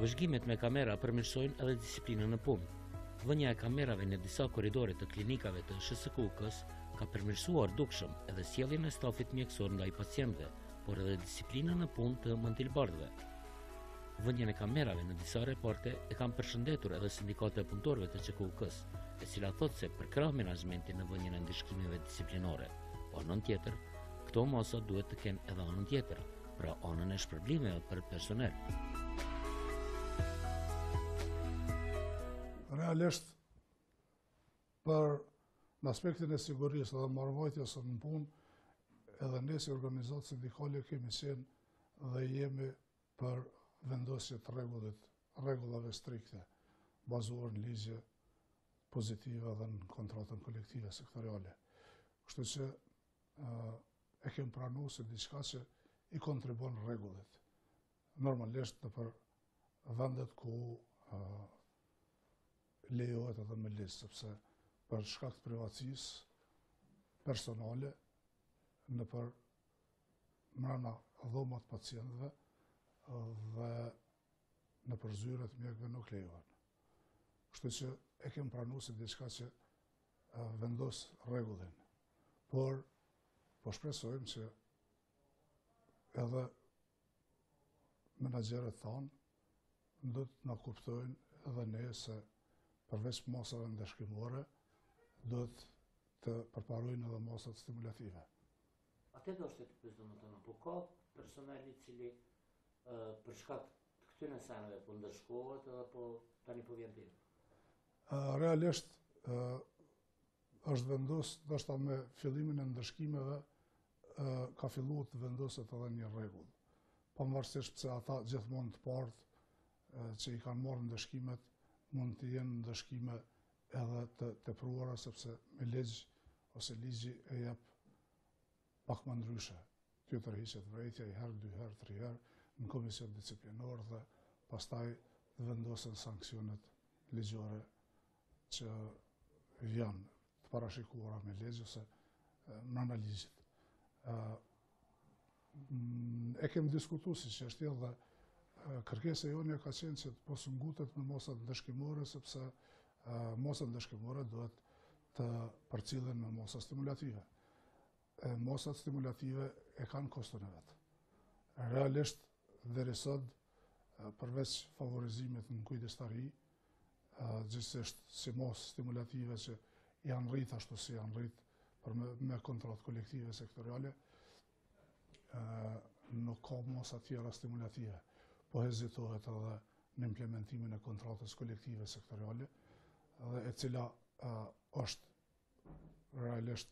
Vëzhgimet me kamera përmirësojnë edhe disiplinën në punë. Vënia e kamerave në disa korridore të klinikave të SHSKUK-s ka përmirësuar dukshëm edhe sjelljen e stafit mjekësor ndaj pacientëve, por edhe disiplinën në punë të mentilbardhëve. Vënien e kamerave në disa reparte e kanë përshëndetur edhe sindikata e punëtorëve të SHKUK-s, e cila thotë se përkrah menaxhmenti në vënien e ndëshkimeve disiplinore. Po anën tjetër, këto mosa duhet të kenë edhe anën tjetër, pra anën e shpërblimeve për personel. Realisht, për në aspektin e sigurisë dhe marrëvajtjes në punë, edhe ne si organizatë sindikale kemi qenë dhe jemi për vendosje të rregullave strikte, bazuar në ligje pozitive dhe në kontratën kolektive sektoriale. Kështu që e kemi pranuar se diçka që i kontribon rregullit. Normalisht në për vendet ku lejohet edhe me ligj, sepse për shkak të privatësisë personale në për mrena dhomat pacientëve dhe në për zyret mjekëve nuk lejohen. Kështu që e kem pranuar se diçka që vendos rregullin. Por po shpresojmë që edhe menaxherët tanë do të na kuptojnë edhe ne se përveç mosave ndëshkimore do të përparojnë edhe mosat stimulative. Atë do të pyes domethënë, po ka personel i cili për shkak të këtyre senave po ndëshkohet edhe po tani po vjen tjetër. Realisht është vendosur, ndoshta me fillimin e ndëshkimeve ka filluar të vendoset edhe një rregull. Pavarësisht se ata gjithmonë të parë që i kanë marrë ndëshkimet mund të jenë ndëshkime edhe të tepruara, sepse me ligj ose ligji e jep pak më ndryshe. Ty tërhiqet vërejtja i herë, 2 herë, 3 herë në komision disciplinor dhe pastaj vendosen sanksionet ligjore që janë të parashikuara me ligj ose në analizit. E kemi diskutuar si që është edhe kërkesa jonë ka qenë që të mos ngutet në mosat ndëshkimore, sepse mosat ndëshkimore duhet të përcillen në mosa stimulative. Mosat stimulative e kanë koston e vetë. Realisht, deri sot, përveç favorizimit në kujdestari, gjithsesi si mos stimulative që janë rrit ashtu si janë rrit për me kontratë kolektive sektoriale, nuk ka mosa tjera stimulative, po hezitohet edhe në implementimin e kontratës kolektive sektoriale, dhe e cila është realisht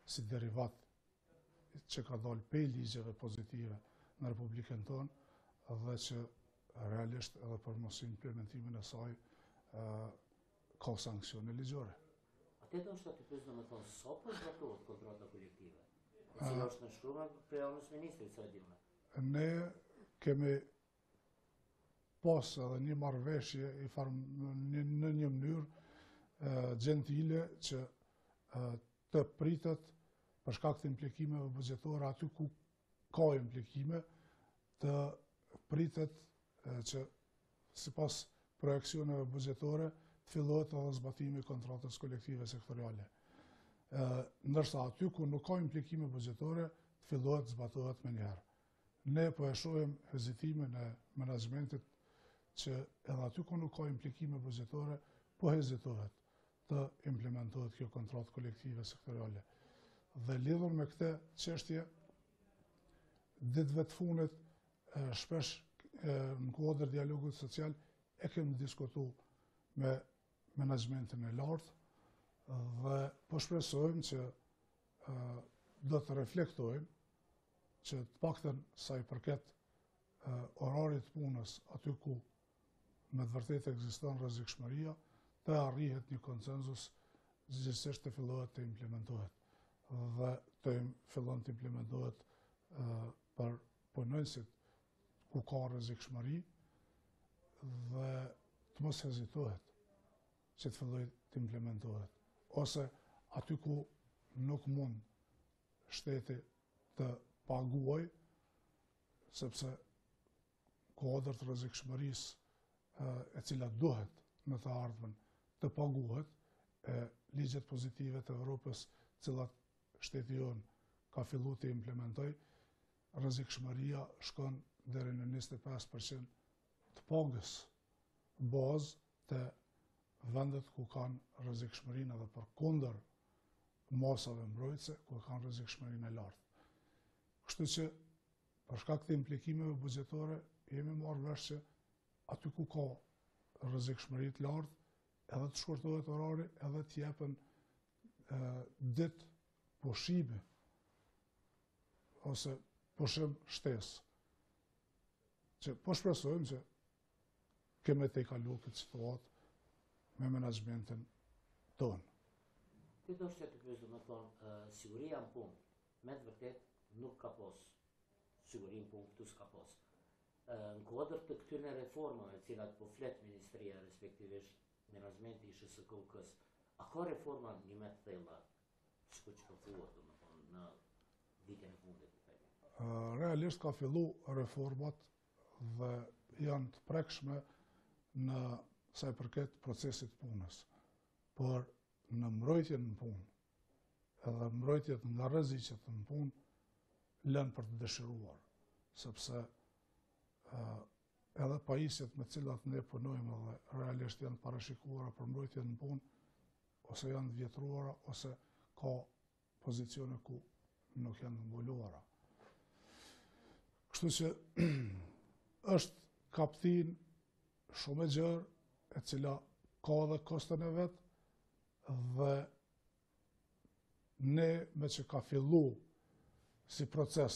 si derivat që ka dalë pej ligjeve pozitive në Republikën tonë dhe që realisht edhe për mos implementimin e saj ka sankcione ligjore. Atë do të pyes domethënë sa po zbatohet kontrata kolektive? E cila është nënshkruar prej anës ministrit së djeshme. Ne kemi pas edhe një marrëveshje në një mënyrë gjentile që të pritet për shkak të implikimeve buxhetore aty ku ka implikime, të pritet që sipas projeksioneve buxhetore të fillohet edhe zbatimi i kontratës kolektive sektoriale. Ndërsa aty ku nuk ka implikime buxhetore, të fillohet zbatohet me njëherë. Ne po e shohim hezitimin e menaxhmentit që edhe aty ku nuk ka implikime buxhetore, po hezitohet të implementohet kjo kontratë kolektive sektoriale. Dhe lidhur me këtë çështje, ditëve të fundit shpesh në kuadër dialogut social e kemi diskutuar me menaxhmentin e lartë dhe po shpresojmë që do të reflektojnë që të paktën sa i përket orarit punës aty ku me të vërtetë ekziston rrezikshmëria, të arrihet një konsenzus gjithsesi të fillohet të implementohet dhe të fillon të implementohet për punonësit ku ka rrezikshmëri dhe të mos hezitohet që të fillojë të implementohet, ose aty ku nuk mund shteti të paguaj, sepse kuadër të rrezikshmërisë e cila duhet në të ardhmen të paguhet, ligjet pozitive të Evropës, cilat shteti jonë ka fillu të implementoj, rrezikshmëria shkon deri në 25% të pagës bazë të vendet ku kanë rrezikshmërinë edhe përkundër masave mbrojtëse ku kanë rrezikshmërinë e lartë. Kështu që për shkak të implikimeve buxhetare jemi marrë vesh që aty ku ka rrezikshmëri të lartë, edhe të shkurtohet orari, edhe të jepen ditë pushime ose pushim shtesë. Që po shpresojmë që kemi të kalu këtë situatë me menaxhmentin tonë. Këtë është që të pyesë, do të thonë, siguria në punë, me të vërtet nuk ka pos. Sigurin punë këtu s'ka pos. Në kodër të këtyre reformave, cilat po flet Ministria, respektivisht menaxhmenti i SHSKUK-s, a ka reforma një me të thella, sikur që përthuat, do të thonë, në vitën e fundit? Realisht ka fillu reformat dhe janë të prekshme në sa i përket procesit punës. Por në mbrojtjen në punë, edhe mbrojtjet nga rreziqet në punë, lënë për të dëshiruar, sepse edhe pajisjet me cilat ne punojmë dhe realisht janë parashikuara për mbrojtjen në punë, ose janë vjetruara, ose ka pozicione ku nuk janë mbuluara. Kështu që është kaptin shumë e gjerë, e cila ka dhe kostën e vetë, dhe ne me që ka fillu si proces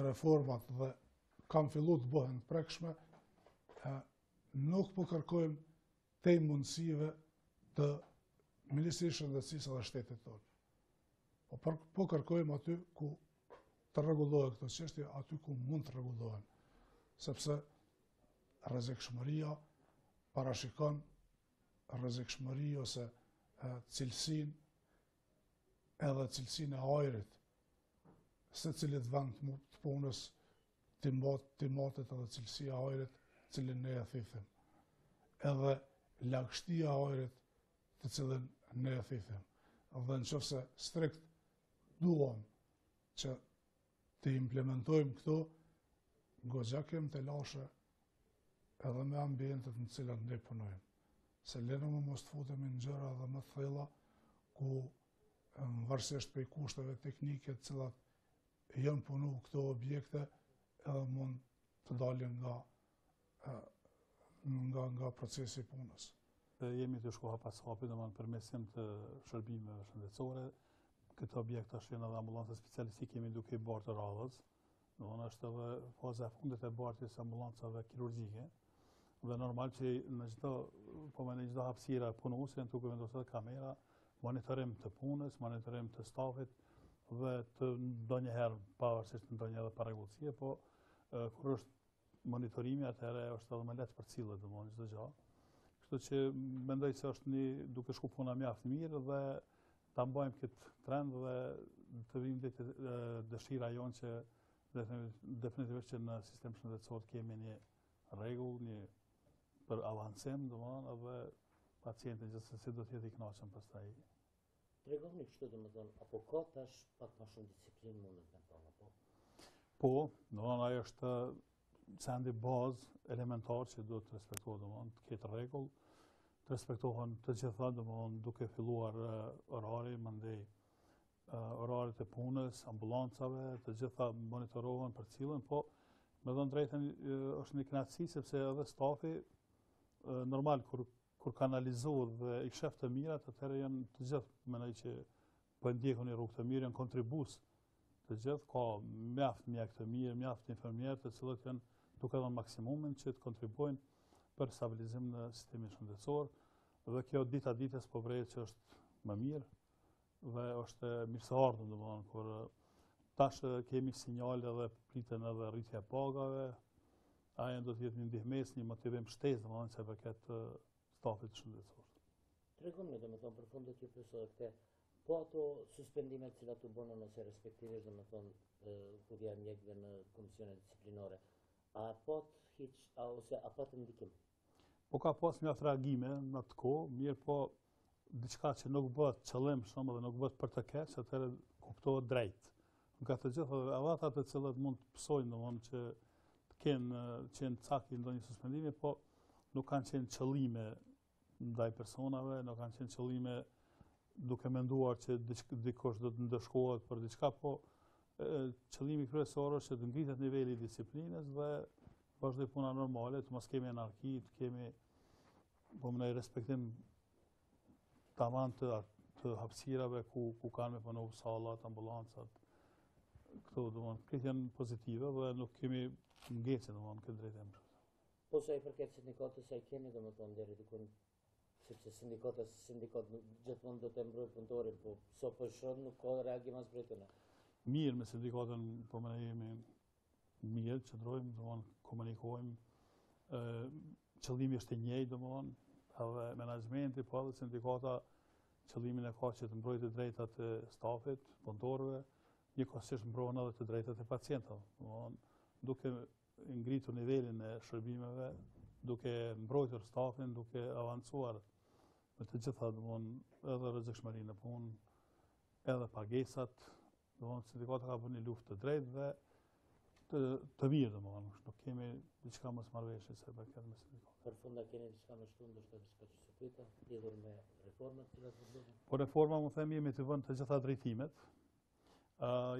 reformat dhe kam fillu të bëhen të prekshme, nuk po kërkojmë te mundësive të Ministrisë së Shëndetësisë dhe shtetit tonë. Po kërkojmë aty ku të rregullohen këto çështje, aty ku mund të rregullohen, sepse rrezikshmëria parashikon rrezikshmëri ose cilësinë edhe cilësinë e ajrit, secilit vend të punës të matet edhe cilësia e ajrit, cilin ne e thithim, edhe lagështia e ajrit të cilin ne e thithim. Dhe nëse strikt duam që të implementojmë këto, goxha kem të lashe edhe me ambientet në cilat ne punojmë. Se lene më mos të futemi në gjëra dhe më thella, ku varësisht prej kushteve teknike të cilat janë punu këto objekte, edhe mund të dalin nga procesi punës. Jemi të shkoha pas hapi, dhe përmesim të shërbimeve shëndetësore. Këtë objekt është janë edhe ambulancë specialistik, jemi duke i bartë të radhës. Është edhe faza e fundit e bartjes ambulancave kirurgjike. Dhe normal që në çdo hapësira punuese janë duke vendosur kamera, monitorim të punës, monitorim të stafit dhe të ndonjëherë pavarësisht ndonjë edhe parregullësie, po kur është monitorimi atëherë është edhe më lehtë përcillet domosdoshmë çdo gjë. Kështu që mendoj se është duke shku puna mjaft mirë dhe ta mbajmë këtë trend dhe të vim ditë dëshira jonë që definitivisht që në sistem shëndetësor kemi një rregull, një për avancim, domethënë, edhe pacienti gjithsesi do të jetë i kënaqur pastaj. Tregoni kështu domethënë, apo ka tash pak më shumë disiplinë mundet me thonë, apo? Po, domethënë ajo është sendi bazë elementar që duhet të respektohet, domethënë, të ketë rregull, të respektohen të gjitha, domethënë, duke filluar orari, mandej oraret e punës, ambulancave, të gjitha monitorohen për cilën, po me dhënë drejtën është një kënaqësi sepse edhe stafi normal kur kanalizohet dhe i shef të mirat, atëherë janë të gjithë mendoj që po ndjekun në rrugë të mirë, janë kontribues të gjithë, ka mjaft mjek të mirë, mjaft infermierë të cilët janë duke dhënë maksimumin që të kontribuojnë për stabilizim në sistemin shëndetësor, dhe kjo dita ditës po vrehet që është më mirë dhe është mirëseardhur domethënë kur tash kemi sinjale dhe pritën edhe rritja e pagave, ajo do të jetë një ndihmës, një motivim shtesë domethënë se përket stafit shëndetësor. Tregoni domethënë për fund do t'ju pyesoj këtë, po ato suspendimet që u bënë ose respektivisht domethënë hudhja e mjekëve në komisionet disiplinore, a pat hiç ose a pat ndikim Po ka pas mjaft reagime në atë kohë, mirë po diçka që nuk bëhet qëllim shumë dhe nuk bëhet për të keq, atëherë kuptohet drejt. Nga të gjitha edhe ata të cilët mund të pësojnë domthonë që të kenë qenë cakti ndonjë suspendimi, po nuk kanë qenë qëllime ndaj personave, nuk kanë qenë qëllime duke menduar që dikush do të ndëshkohet për diçka, po qëllimi kryesor është që të ngritet niveli i disiplinës dhe vazhdoj puna normale, të mos kemi anarki, të kemi në respektim tavan të hapësirave ku kanë me punu sallat, ambulancat, këto këtë janë pozitive dhe nuk kemi ngecje këtë drejtim. Po sa i përket sindikatës, sa i keni domethënë deri diku, sepse sindikat gjithmonë do të mbrojë punëtorin, po so po shoh nuk ka reagim as prej tyre. Mirë me sindikatën, po ne jemi mirë, qëndrojmë, komunikojmë, qëllimi është i njëjtë, domethënë, edhe menaxhmenti, po edhe sindikata qëllimin e ka që të mbrojë të drejtat e stafit, punëtorëve, njëkohësisht mbrohen edhe të drejtat e pacientëve, duke ngritur nivelin e shërbimeve, duke mbrojtur stafin, duke avancuar me të gjitha, edhe rrezikshmërinë në punë, edhe pagesat, sindikata ka bërë një luftë të drejtë dhe të mirë, nuk kemi diçka mos marrëveshje se përket me sindikata. Për fund a keni diçka më shtunë, ndoshta diçka që të pyeta, lidhur me reformat që do të bëhen? Po reforma, më them, jemi të vënë të gjitha drejtimet.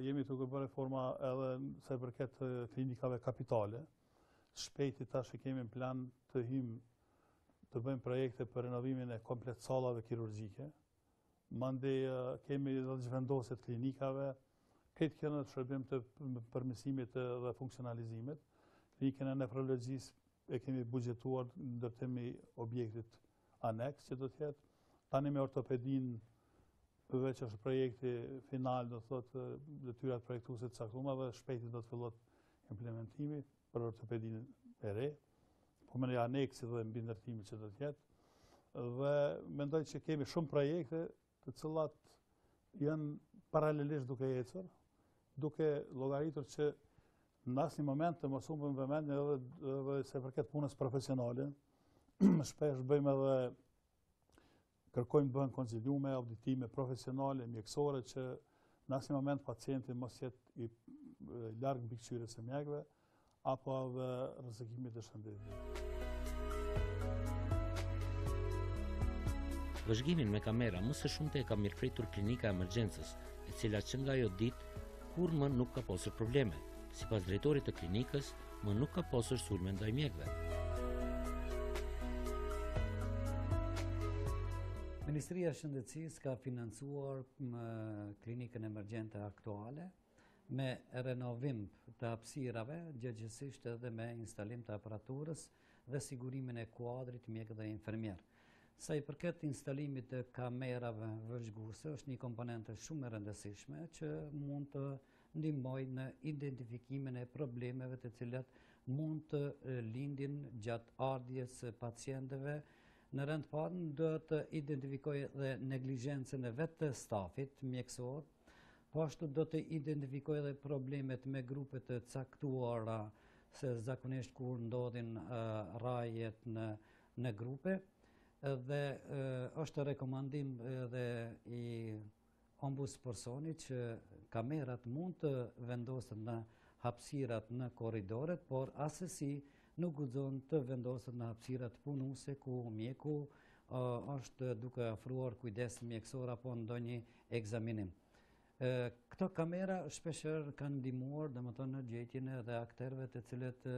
Jemi të bërë reforma edhe se përket klinikave kapitale. Shpejti tash kemi në plan të të bëjmë projekte për renovimin e komplet sallave kirurgjike. Mandej kemi edhe zhvendosje të klinikave, këtë kjo në shërbim të përmirësimit dhe funksionalizimit. Klinikën e nefrologjisë e kemi buxhetuar ndërtimi objektit aneks që do të jetë. Tani me ortopedin, përveç është projekti final, do thotë detyrat projektuese të caktuara dhe shpejti do të fillot implementimi për ortopedin e re, po me një aneksi dhe mbi ndërtimit që do të jetë. Dhe mendoj që kemi shumë projekte të cilat janë paralelisht duke ecur, duke llogaritur që në asnjë moment të mos humbim vëmendje edhe se përket punës profesionale, shpesh bëjmë edhe kërkojmë bëhen konziliume, auditime profesionale, mjekësore, që në asnjë moment pacienti mos jetë i larg mbikëqyrjes së mjekëve apo edhe rrezikimit të shëndetit. VØZHGIM-in me kamera më së shumti e ka mirëpritur klinika e emergjencës, e cila që nga ajo ditë kur më nuk ka pasur probleme. Sipas drejtorit të klinikës, më nuk ka pasur sulme ndaj mjekëve. Ministria e Shëndetësisë ka financuar klinikën emergjente aktuale me renovim të hapësirave, gjërgjësisht edhe me instalim të aparaturës dhe sigurimin e kuadrit mjek dhe infermier. Sa i përket instalimit të kamerave vëzhguese, është një komponente shumë e rëndësishme që mund të ndihmojë në identifikimin e problemeve të cilat mund të lindin gjatë ardhjes së pacientëve. Në rend parë do të identifikojë dhe neglizhencën e vetë të stafit mjekësor, po ashtu do të identifikojë edhe problemet me grupe të caktuara, se zakonisht kur ndodhin rrajet në grupe, dhe është rekomandim edhe i ombudspersonit që kamerat mund të vendosen në hapësirat në korridoret, por asesi nuk guxon të vendoset në hapësirat punuese ku mjeku është duke ofruar kujdes mjekësor apo ndonjë ekzaminim. Këto kamera shpeshherë kanë ndihmuar domethënë në gjetjen e aktorëve të cilët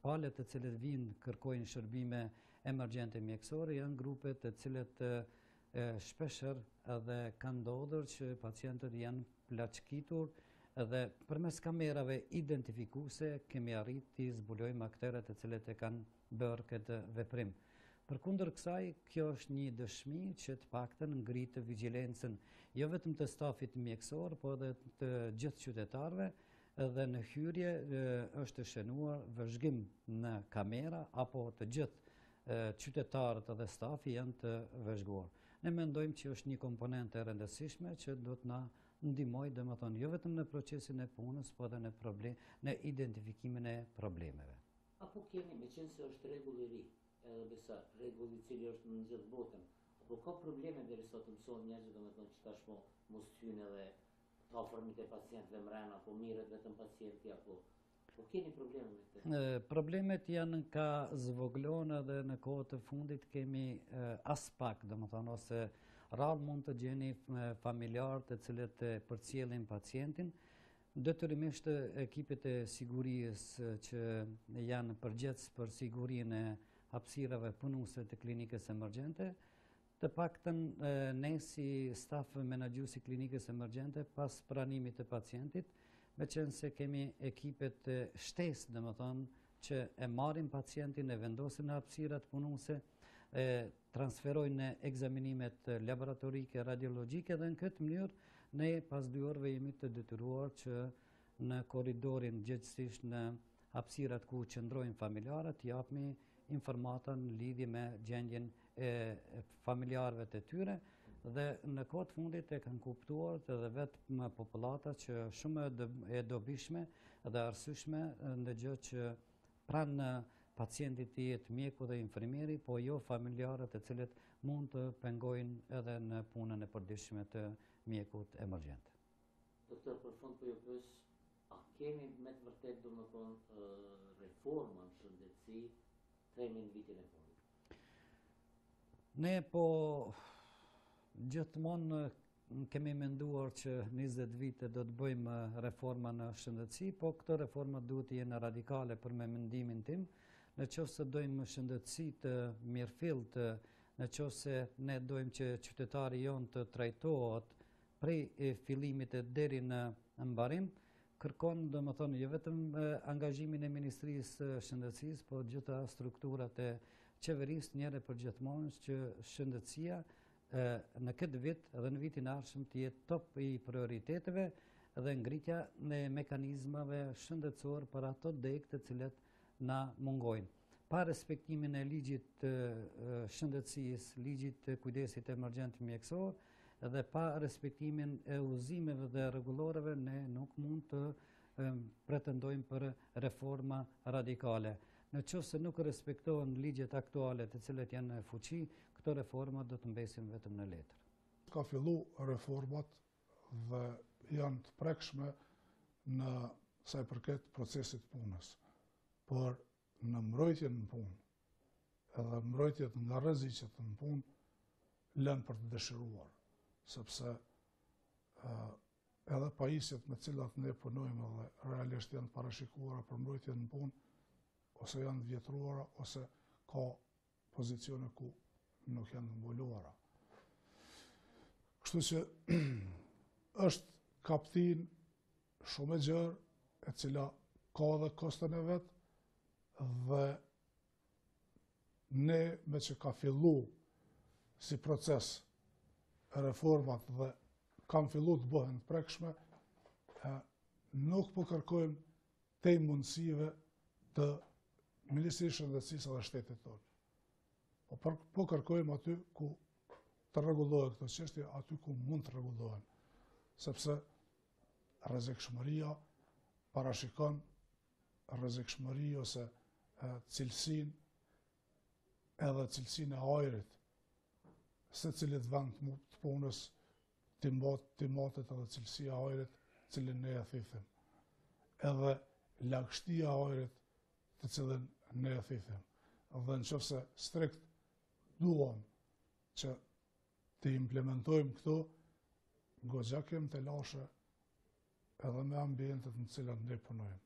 palët të cilët vinë kërkojnë shërbime emergjente mjekësore janë grupe të cilët shpeshherë edhe kanë ndodhur që pacientët janë plaçkitur dhe përmes kamerave identifikuese kemi arritur të zbulojmë aktorët të cilët e kanë bërë këtë veprim. Përkundër kësaj, kjo është një dëshmi që të paktën ngritë vigjilencën jo vetëm të stafit mjekësor, por edhe të gjithë qytetarëve, dhe në hyrje është shënuar vëzhgim në kamera apo të gjithë qytetarët dhe stafi janë të vëzhguar. Ne mendojmë që është një komponente e rëndësishme që do të na ndihmojë domethënë jo vetëm në procesin e punës, por edhe në identifikimin e problemeve. Apo kemi, meqense është rregull i ri, edhe besa rregulli I cili është në gjithë botën. Po ka probleme deri sot mësojnë njerëzit domethënë që tashmë mos hyjnë edhe të afërmit e pacientëve mrena, apo mirët vetëm pacienti apo keni probleme me këtë? Problemet janë ka zvoglonë dhe në kohët të fundit kemi as pak, domethënë ose rrallë mund të gjeni familjarë të cilët përcjellin pacientin. Detyrimisht ekipet e sigurisë që janë përgjegjës për sigurinë e hapësirave punuese të klinikës emergjente, të paktën ne si staf menaxhues I klinikës emergjente pas pranimit të pacientit, meqense kemi ekipet shtesë, domethënë që e marrin pacientin, e vendosin në hapësirat punuese, transferojnë në ekzaminimet laboratorike, radiologjike dhe në këtë mënyrë ne pas 2 orëve jemi të detyruar që në korridorin gjithsesi në hapësirat ku qëndrojnë familjarët japmi informata në lidhje me gjendjen e familjarëve të tyre dhe në kohët fundit e kanë kuptuar edhe vetë popullata që shumë e dobishme dhe arsyeshme ndëgjë që pranë pacientit të jetë mjeku dhe infermieri, po jo familjarët e cilët mund të pengojnë edhe në punën e përditshme të mjekut emergjent. Doktor, për fund po ju pyes, a kemi me të vërtet domethënë reforma në shëndetësi themi në vitin e fundit? Ne po gjithmonë kemi menduar që 20 vite do të bëjmë reforma në shëndetësi, po këto reforma duhet të jenë radikale për me mendimin tim. Në qoftë se dojmë shëndetësi të mirëfillt, në qoftë se ne dojmë që qytetari jonë të trajtohet prej fillimit deri në mbarim, kërkon domethënë jo vetëm angazhimin e Ministrisë së Shëndetësisë, po gjitha strukturat e qeverisë njëherë përgjithmonë që shëndetësia në këtë vit dhe në vitin e ardhshëm të jetë top I prioriteteve dhe ngritja në mekanizmave shëndetësor për ato degë të cilat na mungojnë. Pa respektimin e ligjit të shëndetësisë, ligjit të kujdesit emergjent mjekësor dhe pa respektimin e udhëzimeve dhe rregulloreve ne nuk mund të pretendojmë për reforma radikale. Në qoftë se nuk respektohen ligjet aktuale të cilat janë në fuqi, këto reforma do të mbesin vetëm në letër. Ka fillu reformat dhe janë të prekshme në sa I përket procesit punës, por në mbrojtjen në punë edhe mbrojtjet nga rreziqet në punë lënë për të dëshiruar, sepse edhe pajisjet me cilat ne punojmë dhe realisht janë parashikuara për mbrojtjen në punë, ose janë vjetruara, ose ka pozicione ku nuk janë mbuluara. Kështu që është kaptin shumë e gjerë, e cila ka dhe kostën e vetë, dhe ne me që ka fillu si proces reformat dhe kam fillu të bëhen të prekshme, nuk po kërkojmë te mundësive të Ministrisë Shëndetësisë dhe shtetit tonë. Po kërkojmë aty ku të rregullohen këto çështje, aty ku mund të rregullohen, sepse rrezikshmëria parashikon rrezikshmëri ose cilësinë edhe cilësinë e ajrit, secilit vend të punës të matet edhe cilësia e ajrit, cilin ne e thithim, edhe lagështia e ajrit të cilën ne e thithim. Dhe nëse strikt duam që të implementojmë këto, goxha kem të lashe edhe me ambientet në cilat ne punojmë.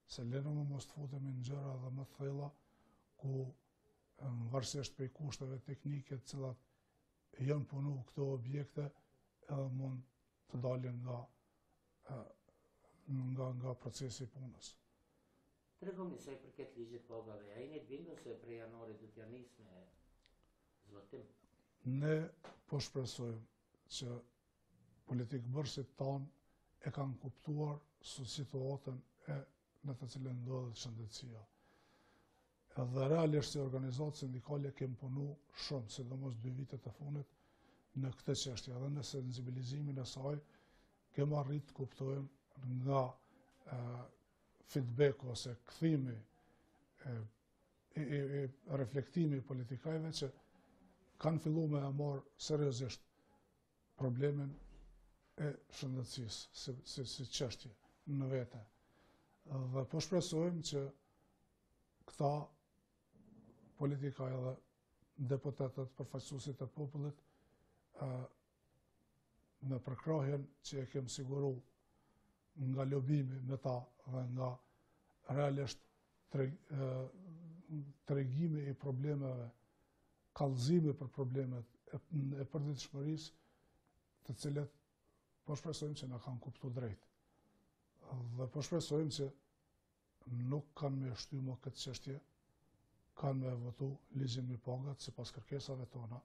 Se lene më mos të futemi në gjëra dhe më thella, ku varësisht prej kushteve teknike të cilat janë punu këto objekte, edhe mund të dalin nga procesi punës. Tregoni sa I përket ligjit pagave, a jeni të bindur se prej janarit do t'ja nis me zbatim? Ne po shpresojmë që politikbërësit tanë e kanë kuptuar situatën në të cilën ndodhet shëndetësia. Edhe realisht si organizatë sindikale kemë punu shumë, sidomos 2 vitet e fundit, në këtë çështje dhe në sensibilizimin e saj kemë arrit të kuptojmë nga feedback ose kthimi reflektimi i politikajve që kanë fillu me e marrë seriozisht problemin e shëndetësisë si çështje në vete. Dhe po shpresojmë që këta politikaj dhe deputetët përfaqësuesit e popullit në përkrahjen që e kemë siguru nga lobimi me ta dhe nga realisht tregimi i problemeve, kallëzimi për problemet e përditshmërisë, të cilët po shpresojmë që na kanë kuptuar drejt. Dhe po shpresojmë që nuk kanë me shty më këtë çështje, kanë me votu ligjin mbi pagat sipas kërkesave tona,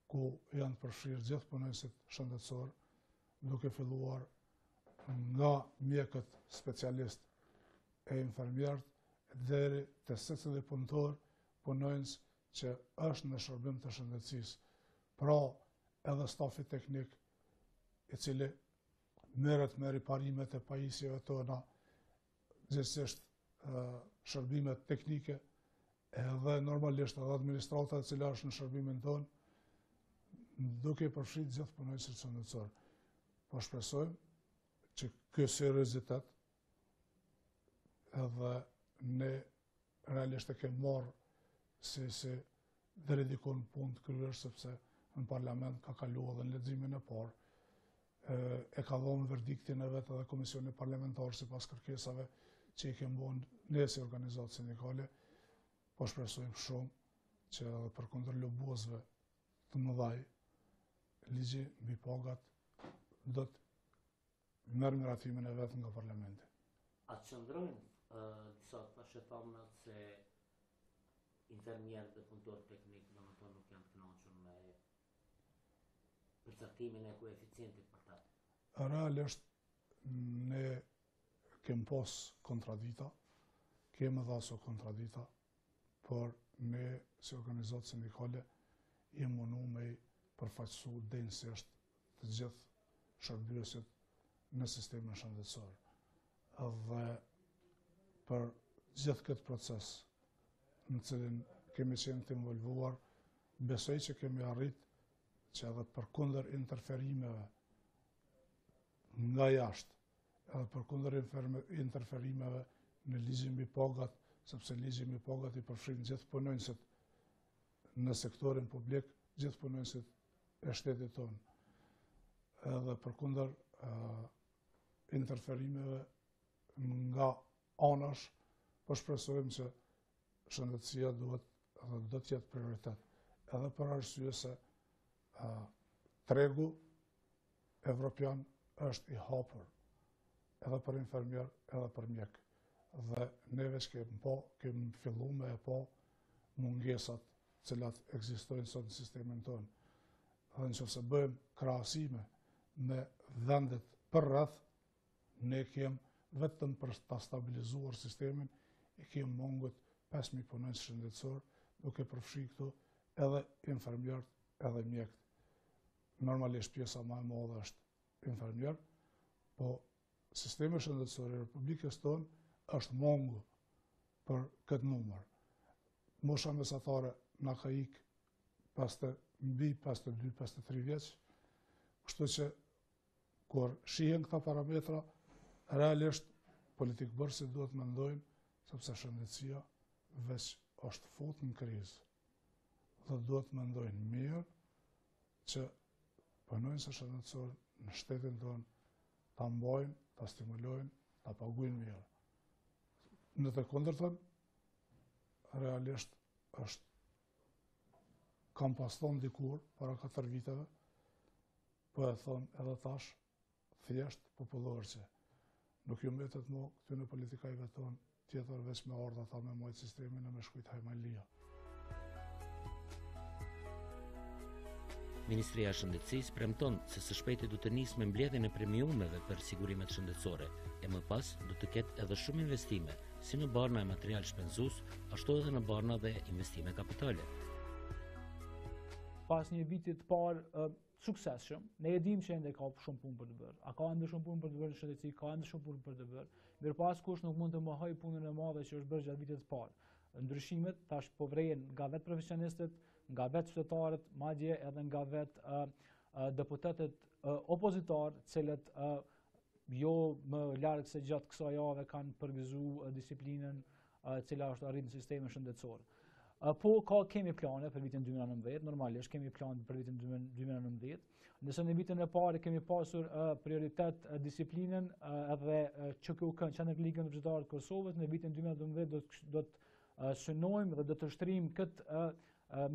ku janë përfshirë gjithë punonësit shëndetësor, duke filluar nga mjekët specialist e infermierët deri te secili punëtor, punonës që është në shërbim të shëndetësisë. Pra, edhe stafi teknik i cili merret me riparimet e pajisjeve tona, gjithsesi shërbimet teknike, edhe normalisht edhe administrata e cila është në shërbimin tonë, duke përfshirë gjithë punonësit shëndetësor. Po shpresojmë që ky seriozitet edhe ne realisht e kemi marrë si deri diku në punë të kryer, sepse në parlament ka kaluar edhe në leximin e parë. E ka dhënë verdiktin e vet edhe komisioni parlamentar sipas kërkesave që i kemi bënë ne si organizatë sindikale. Po shpresojmë shumë që edhe përkundër lobuesve të mëdhaj, ligji mbi pagat do të merr miratimin e vet nga parlamenti. A qëndrojnë disa të thamë se infermierët dhe punëtorë teknik domethënë nuk janë të kënaqur me përcaktimin e koeficientit për ta? Realisht ne kemi pas kontradita, kemi dhe aso kontradita, por ne si organizatë sindikale jemi munu me i përfaqësu denjësisht të gjithë shërbyesit në sistemin shëndetësor. Dhe për gjithë këtë proces në cilin kemi qenë të involvuar, besoj që kemi arrit që edhe përkundër interferimeve nga jashtë, edhe përkundër interferimeve në ligjin mbi pagat, sepse ligji mbi pagat i përfshin gjithë punonësit në sektorin publik, gjithë punonësit e shtetit tonë. Edhe përkundër interferimeve nga anash, po shpresojmë që shëndetësia do të jetë prioritet. Edhe për arsye se tregu evropian është i hapur, edhe për infermier, edhe për mjek. Dhe neve që kemi fillu me e po mungesat cilat ekzistojnë sot në sistemin tonë. Dhe nëse bëjmë krahasime me vendet për rreth, ne kemi vetëm për ta stabilizuar sistemin, e kemi mungut 5.000 punonjës shëndetësor, duke përfshi këtu edhe infermierët, edhe mjekët. Normalisht pjesa më e madhe është infermier, po sistemi shëndetësor i Republikës tonë është mungu për këtë numër. Mosha mesatare na ka ikë mbi 52-53 vjeç, kështu që kur shihen këta parametra, realisht politikbërësit duhet mendojnë sepse shëndetësia veç është fut në krizë. Dhe duhet mendojnë mirë që punonjësit shëndetësor në shtetin tonë ta mbajnë, ta stimulojnë, ta paguajnë mirë. Në të kundërtën, realisht është kam pas thonë dikur, para 4 viteve, po e thonë edhe tash, thjesht popullorëse. Nuk ju mbetet mo këty në politikajve tonë tjetër veç me ardha ta me mojtë sistemin e me shkujt hajmalia. Ministria e Shëndetësisë premton se së shpejti do të nisë me mbledhjen e premiumeve për sigurimet shëndetësore, e më pas do të ketë edhe shumë investime, si në barna e material shpenzues, ashtu edhe në barna dhe investime kapitale. Pas një vitit parë suksesshëm, ne e dim që ende ka shumë punë për të bërë. A ka ende shumë punë për të bërë në shëndetësi, ka ende shumë punë për të bërë. Mirë pas kush nuk mund të mohoj punën e madhe që është bërë gjatë vitit parë. ndryshimet tash po vrehen nga vetë profesionistët, nga vetë qytetarët, madje edhe nga vetë deputetët opozitarë, cilët jo më larg se gjatë kësaj jave kanë përgëzuar disiplinën cila është arrit në sistemin shëndetësor. Po kemi plane për vitin 2019, normalisht kemi plan për vitin 2019. Nëse në vitin e parë kemi pasur prioritet disiplinën edhe SHKUK-ja, Qendrën e Qytetarëve të Kosovës, në vitin 2019 do të synojmë dhe do të shtrijmë këtë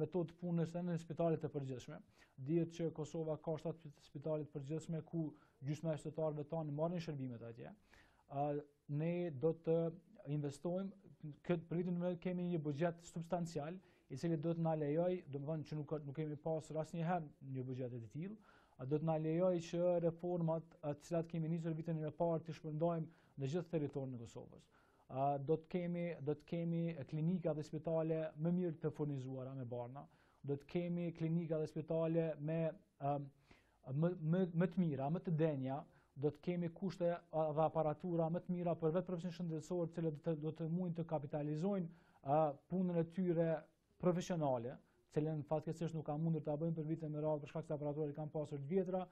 metodë punës edhe në spitalet e përgjithshme. Dihet që Kosova ka 7 spitale të përgjithshme ku gjysma e qytetarëve tanë marrin shërbimet atje. Ne do të investojmë për vitin 2019 kemi një buxhet substancial i cili do të na lejojë, domethënë që nuk kemi pasur asnjëherë një buxhet të tillë, do të na lejojë që reformat të cilat kemi nisur vitin e parë të shpërndajmë në gjithë territorin e Kosovës. Do të kemi klinika dhe spitale më mirë të furnizuara me barna, do të kemi klinika dhe spitale më të mira, më të denja, do të kemi kushte dhe aparatura më të mira për vetë profesionistë shëndetësor, të cilët do të mundin të kapitalizojnë punën e tyre profesionale, cilën fatkeqësisht nuk kanë mundur ta bëjnë për vite me radhë për shkak se aparaturat i kanë pasur të vjetra,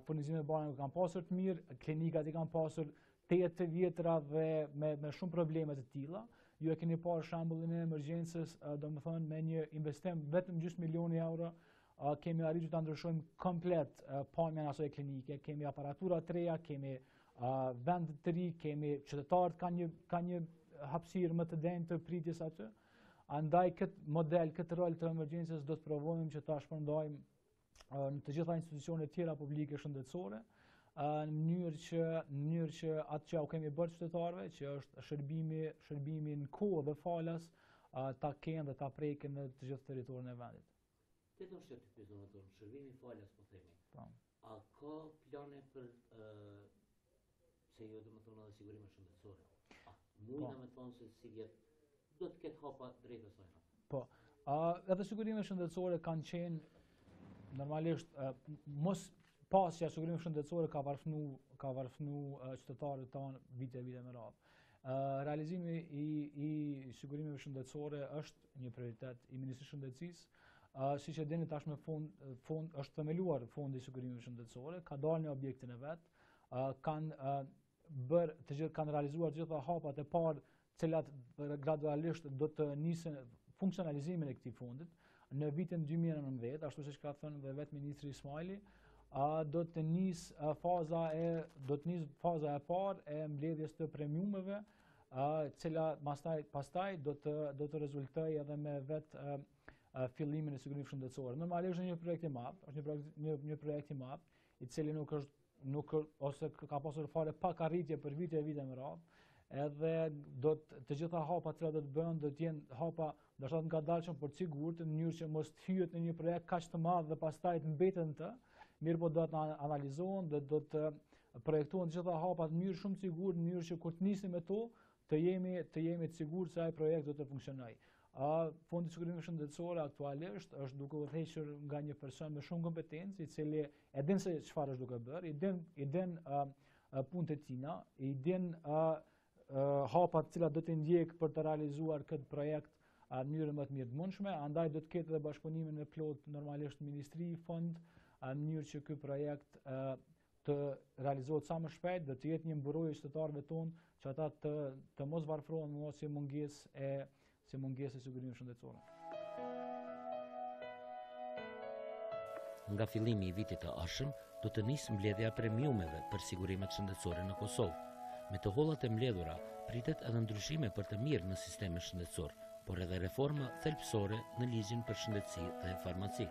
furnizimet e barnave kanë pasur të mirë, klinikat i kanë pasur 8 të vjetra dhe me shumë probleme të tilla. Ju e keni parë shembullin e emergjencës, domethënë me një investim vetëm gjysmë milioni euro, kemi arritur ta ndryshojmë komplet pamjen e asaj klinike, kemi aparatura të reja, kemi vend të ri, kemi qytetarët kanë një hapësirë më të denjë të pritjes aty. Andaj këtë model, këtë rol të emergjencës do të provojmë që ta shpërndajmë në të gjitha institucionet tjera publike shëndetësore, në mënyrë që atë që u kemi bërë qytetarëve, që është shërbimi në kohë dhe falas, ta kenë dhe ta prekin në të gjithë territorin e vendit. Te do shtet të pjesëmarrëtor, shërbimi falas po themi. A ka plane për se jo domethënë edhe sigurimin shëndetësor? Mundna me thonë se si vjet do të ketë hapa drejt asaj. Po. Edhe sigurimet shëndetësore kanë qenë normalisht mos pasja sigurimet shëndetësore ka varfënu qytetarët tanë vite me radhë. Realizimi i sigurimeve shëndetësore është një prioritet i Ministrisë së Shëndetësisë. Siç e dini tashmë fond është themeluar fondi i sigurimeve shëndetësore, ka dalë në objektin e vet, kanë realizuar të gjitha hapat e parë, të cilat gradualisht do të nisën funksionalizimin e këtij fondit. Në vitin 2019, ashtu siç ka thënë dhe vetë ministri Ismaili, do të nis faza e parë e mbledhjes të premiumeve, cila pastaj do të rezultojë edhe me vetë fillimin e sigurimit shëndetësor. Normalisht është një projekt i madh, një projekt i madh, i cili nuk ose ka pasur fare pak arritje për vite me radhë, edhe të gjitha hapat që do të bëhen do të jenë hapa ndoshta të ngadalshëm por të sigurt, në mënyrë që mos të hyhet në një projekt kaq të madh dhe pastaj të mbeten të, mirë po do të analizohen dhe do të projektohen të gjitha hapat në mënyrë shumë të sigurt, në mënyrë që kur të nisim me to, të jemi të sigurt se ai projekt do të funksionojë. Fondi i sigurimeve shëndetësore aktualisht është duke udhëhequr nga një person me shumë kompetencë, i cili e din se çfarë është duke bërë, i din punët e tina, i din hapat të cilat do të ndjek për të realizuar këtë projekt në mënyrë më të mirë të mundshme, andaj do të ketë edhe bashkëpunimin e plot normalisht ministri, fond, në mënyrë që ky projekt të realizohet sa më shpejt, dhe të jetë një mburojë qytetarëve tonë që ata të mos varfrohen më si mungesë e sigurimit shëndetësor. Nga fillimi i vitit të ardhshëm do të nisë mbledhja premiumeve për sigurimet shëndetësore në Kosovë. Me të hollat e mbledhura pritet edhe ndryshime për të mirë në sistemin shëndetësor, por edhe reforma thelbësore në ligjin për shëndetësi dhe farmaci.